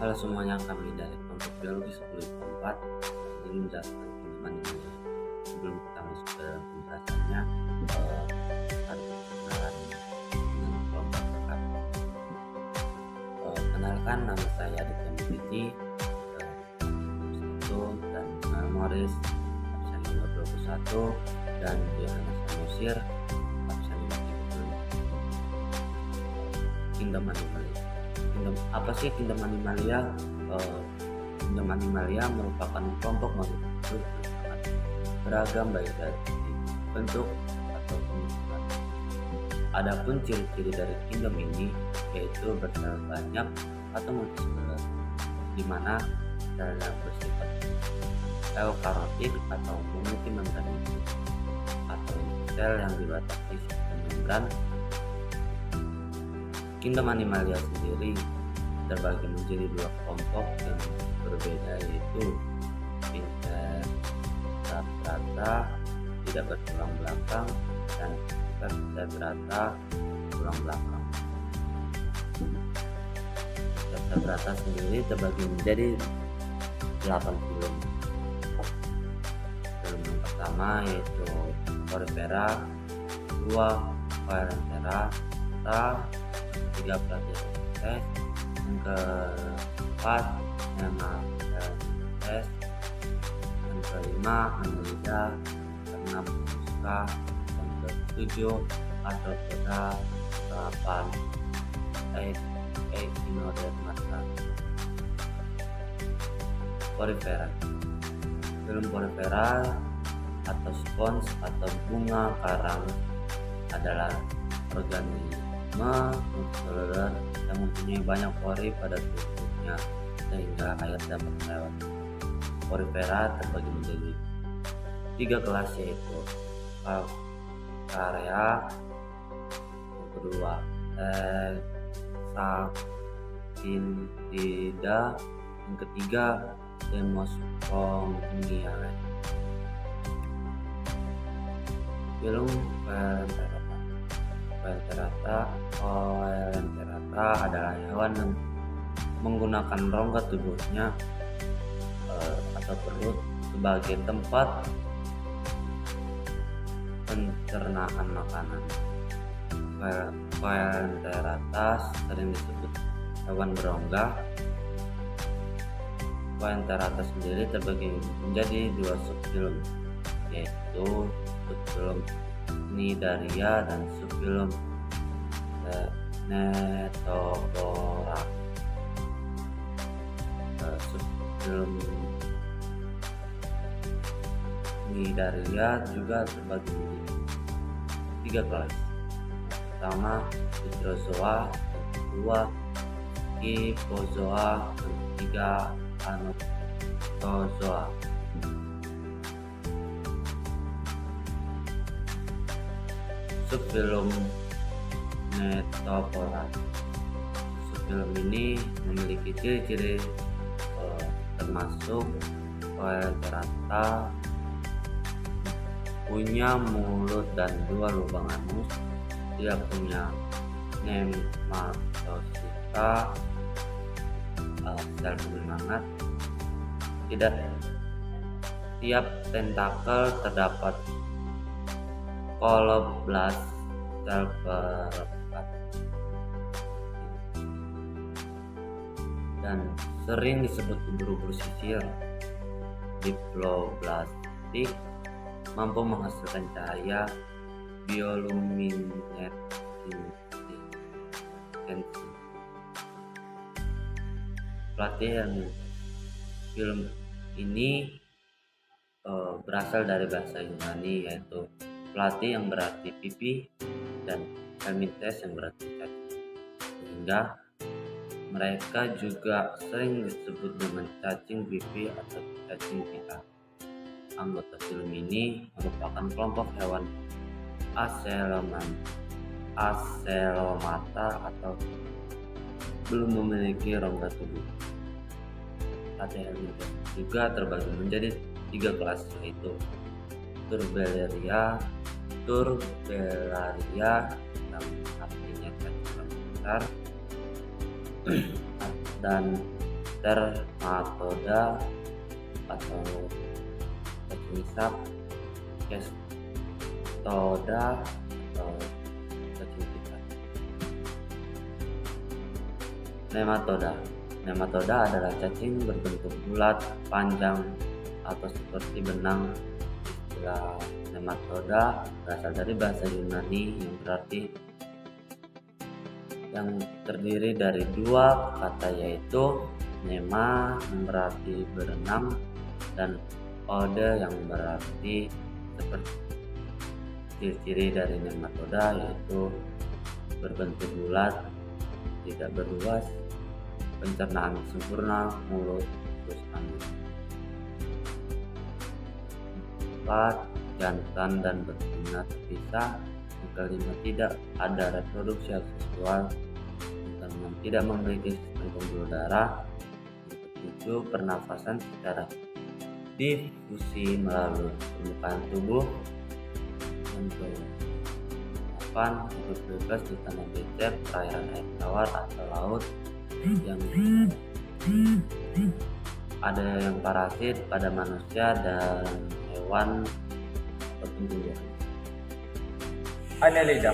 Halo semuanya, kami dari kelompok biologi 10.4 ingin menjelaskan teman-teman ini. Sebelum kita masuk ke dalam penjelasannya, ada perkenalan dengan kelompok kami. Kenalkan, nama saya Aditya Mukriti, dan Morris absen nomor 21, dan Yohanes Samosir absen nomor 30. Kingdom Animalia. Apa sih Kingdom Animalia? Kingdom Animalia merupakan kelompok makhluk hidup yang sangat beragam baik dari bentuk atau bentukan. Adapun ciri-ciri dari kingdom ini yaitu bersel banyak atau multiseluler, di mana selnya bersifat eukaryotik atau memiliki membran atau sel yang dibatasi sistem membran. Kingdom Animalia sendiri terbagi menjadi dua kelompok yang berbeda, yaitu Invertebrata tidak bertulang belakang dan Vertebrata tulang belakang. Vertebrata sendiri terbagi menjadi 8 filum. Filum yang pertama yaitu Porifera, kedua Coelentera, ketiga Platyhelminths, yang keempat Hemaphysalis, yang kelima Annelida, keenam Musca, yang ketujuh Arthropoda, ke-8 Echinodermata. Porifera. Filum Porifera atau spons atau bunga karang adalah organisme multiseluler yang mempunyai banyak pori pada tubuhnya sehingga air dapat lewat. Porifera terbagi menjadi 3 kelas, yaitu Calcarea, yang kedua Hexaphilidae, yang ketiga Demospongiae. Filum Coelenterata adalah hewan yang menggunakan rongga tubuhnya atau perut sebagai tempat pencernaan makanan. Coelenterata sering disebut hewan berongga. Coelenterata sendiri terbagi menjadi 2 subfilum, yaitu subfilum Cnidaria dan subfilum Ctenophora. Subfilum Cnidaria juga terbagi menjadi 3 kelas. Pertama Hydrozoa, yang kedua Scyphozoa, yang ketiga Anotozoa. Subfilum Ctenophora. Subfilum ini memiliki ciri-ciri termasuk Coelenterata punya mulut dan 2 lubang anus, dia punya nematosita, sel penyemangat. Tidak tiap tentakel terdapat koloblast, sel perekat, dan sering disebut ubur-ubur sisir. Diploblastik, mampu menghasilkan cahaya bioluminescensi. Platyhelminths. Film ini berasal dari bahasa Yunani, yaitu platy yang berarti pipi dan helminthes yang berarti cacing, sehingga mereka juga sering disebut dengan cacing pipi atau cacing pita. Anggota filum ini merupakan kelompok hewan Acelomata atau belum memiliki rongga tubuh. Platyhelminths juga terbagi menjadi 3 kelas, yaitu Turbellaria yang artinya cacing besar, dan Spermatoda atau cacing isap, cestoda atau cacing pita. Nematoda adalah cacing berbentuk bulat, panjang, atau seperti benang. Istilah nematoda berasal dari bahasa Yunani yang terdiri dari dua kata, yaitu nema yang berarti berenang dan ode yang berarti seperti. Ciri-ciri dari nematoda yaitu berbentuk bulat, tidak berluas, pencernaan sempurna, mulut terus anus. 4. Jantan dan betina terpisah. Yang kelima, tidak ada reproduksi seksual. Yang keenam, tidak memiliki sistem pembuluh darah. Yang ketujuh, pernafasan secara difusi melalui permukaan tubuh. Yang ke-8, hidup bebas di tanah becek, perairan air tawar atau laut. Yang ada yang parasit pada manusia dan hewan ataupun tumbuhan. Annelida.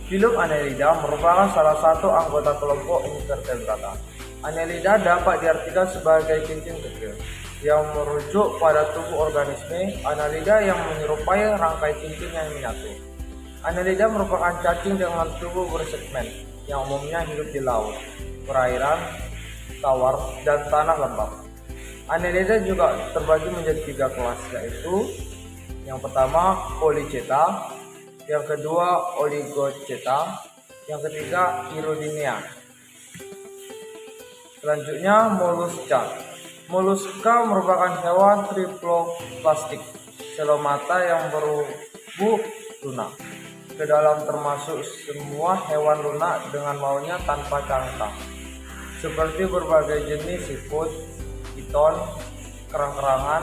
Filum Annelida merupakan salah satu anggota kelompok invertebrata. Annelida dapat diartikan sebagai cincin kecil yang merujuk pada tubuh organisme Annelida yang menyerupai rangkai cincin yang menyatu. Annelida merupakan cacing dengan tubuh bersegmen yang umumnya hidup di laut, perairan, tawar, dan tanah lembab. Annelida juga terbagi menjadi 3 kelas, yaitu yang pertama Polychaeta, yang kedua Oligochaeta, yang ketiga Hirudinea. Selanjutnya Mollusca. Mollusca merupakan hewan triploplastik selomata yang berubu lunak. Ke dalam termasuk semua hewan lunak dengan maunya tanpa cangkang, seperti berbagai jenis siput, piton, kerang-kerangan,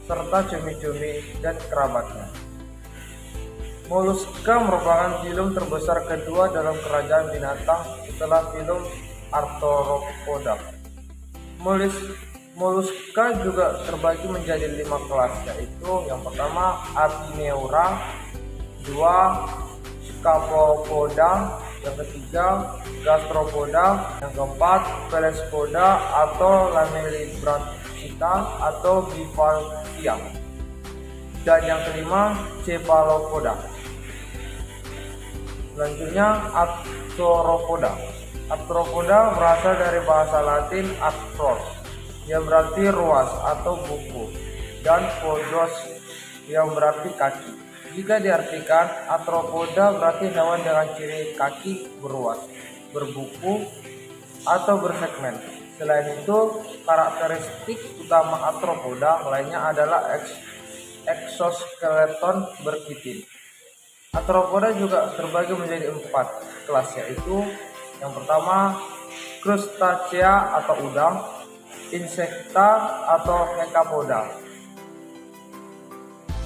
serta cumi-cumi dan kerabatnya. Mollusca merupakan filum terbesar kedua dalam kerajaan binatang setelah filum Arthropoda. Mollusca juga terbagi menjadi 5 kelas, yaitu yang pertama Apinaeura, 2 Scapopoda, yang ketiga Gastropoda, yang keempat Pelespoda atau Lamellibranchita atau Bivalvia, dan yang kelima Cephalopoda. Selanjutnya Arthropoda. Arthropoda berasal dari bahasa Latin arthros, yang berarti ruas atau buku, dan podos yang berarti kaki. Jika diartikan, arthropoda berarti hewan dengan ciri kaki beruas, berbuku, atau bersegmen. Selain itu, karakteristik utama arthropoda lainnya adalah exoskeleton berkitin. Arthropoda juga terbagi menjadi 4 kelas, yaitu yang pertama Crustacea atau udang, Insecta atau Hexapoda,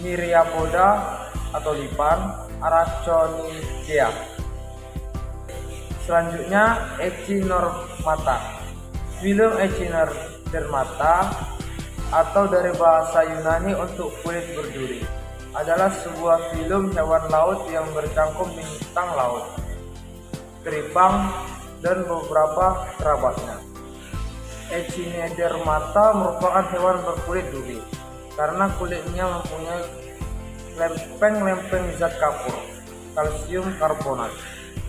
Myriapoda atau lipan, Araconidea. Selanjutnya Echinodermata. Filum Echinodermata atau dari bahasa Yunani untuk kulit berduri adalah sebuah filum hewan laut yang bercangkum bintang laut, teripang, dan beberapa kerabatnya. Echinodermata merupakan hewan berkulit duri karena kulitnya mempunyai lempeng-lempeng zat kapur, kalsium karbonat,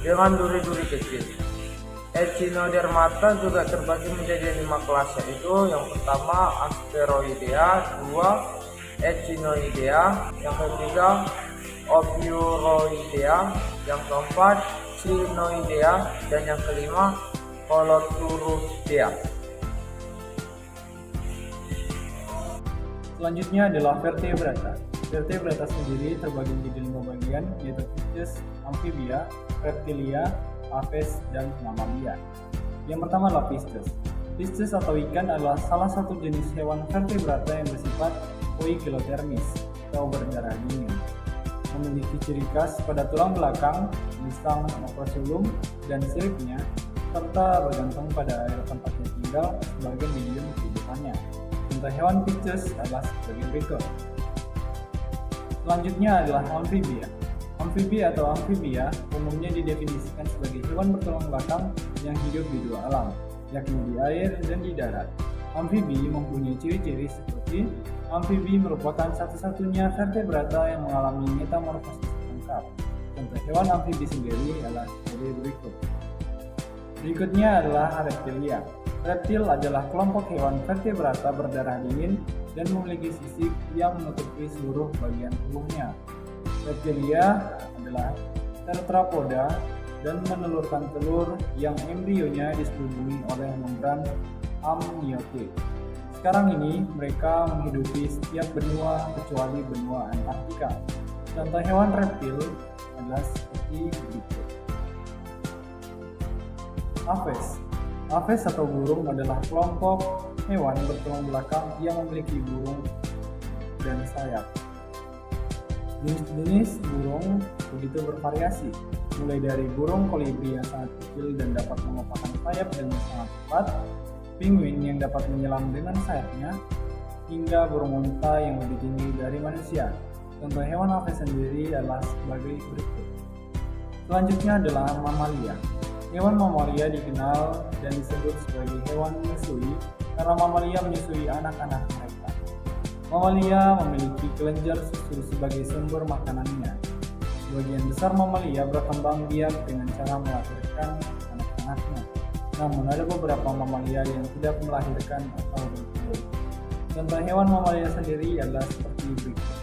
dengan duri-duri kecil. Echinodermata juga terbagi menjadi 5 kelas, yaitu yang pertama Asteroidea, 2 Echinoidea, yang ketiga Ophiuroidea, yang keempat Cynoidea, dan yang kelima Holoturoidea. Selanjutnya adalah vertebrata. Vertebrata sendiri terbagi menjadi 5 bagian, yaitu fishes, amphibia, reptilia, aves, dan mammalia. Yang pertama adalah fishes. Fishes atau ikan adalah salah satu jenis hewan vertebrata yang bersifat poikilotermis atau berdarah dingin. Memiliki ciri khas pada tulang belakang, lisang, makrosulum, dan siripnya, serta bergantung pada air tempatnya tinggal. meninggal sebagai medium kehidupannya. Contoh hewan Pisces adalah sebagai berikut. Selanjutnya adalah amfibia. Amfibi atau amfibia umumnya didefinisikan sebagai hewan bertulang belakang yang hidup di dua alam, yakni di air dan di darat. Amfibi mempunyai ciri-ciri seperti amfibi merupakan satu-satunya vertebrata yang mengalami metamorfosis lengkap. Contoh hewan amfibi sendiri adalah sebagai berikut. Berikutnya adalah reptilia. Reptil adalah kelompok hewan vertebrata berdarah dingin dan memiliki sisik yang menutupi seluruh bagian tubuhnya. Reptilia adalah tetrapoda dan menelurkan telur yang embrionya diselubungi oleh membran amniotik. Sekarang ini mereka menghidupi setiap benua kecuali benua Antartika. Contoh hewan reptil adalah seperti berikut. Aves. Aves atau burung adalah kelompok hewan bertulang belakang yang memiliki burung dan sayap. Jenis-jenis burung begitu bervariasi, mulai dari burung kolibri yang sangat kecil dan dapat mengepakkan sayap dengan sangat cepat, penguin yang dapat menyelam dengan sayapnya, hingga burung unta yang lebih tinggi dari manusia. Contoh hewan aves sendiri adalah sebagai berikut. Selanjutnya adalah mamalia. Hewan mamalia dikenal dan disebut sebagai hewan menyusui karena mamalia menyusui anak-anak mereka. Mamalia memiliki kelenjar susu sebagai sumber makanannya. Sebagian besar mamalia berkembang biak dengan cara melahirkan anak-anaknya. Namun ada beberapa mamalia yang tidak melahirkan atau bertelur. Contoh hewan mamalia sendiri adalah seperti berikut.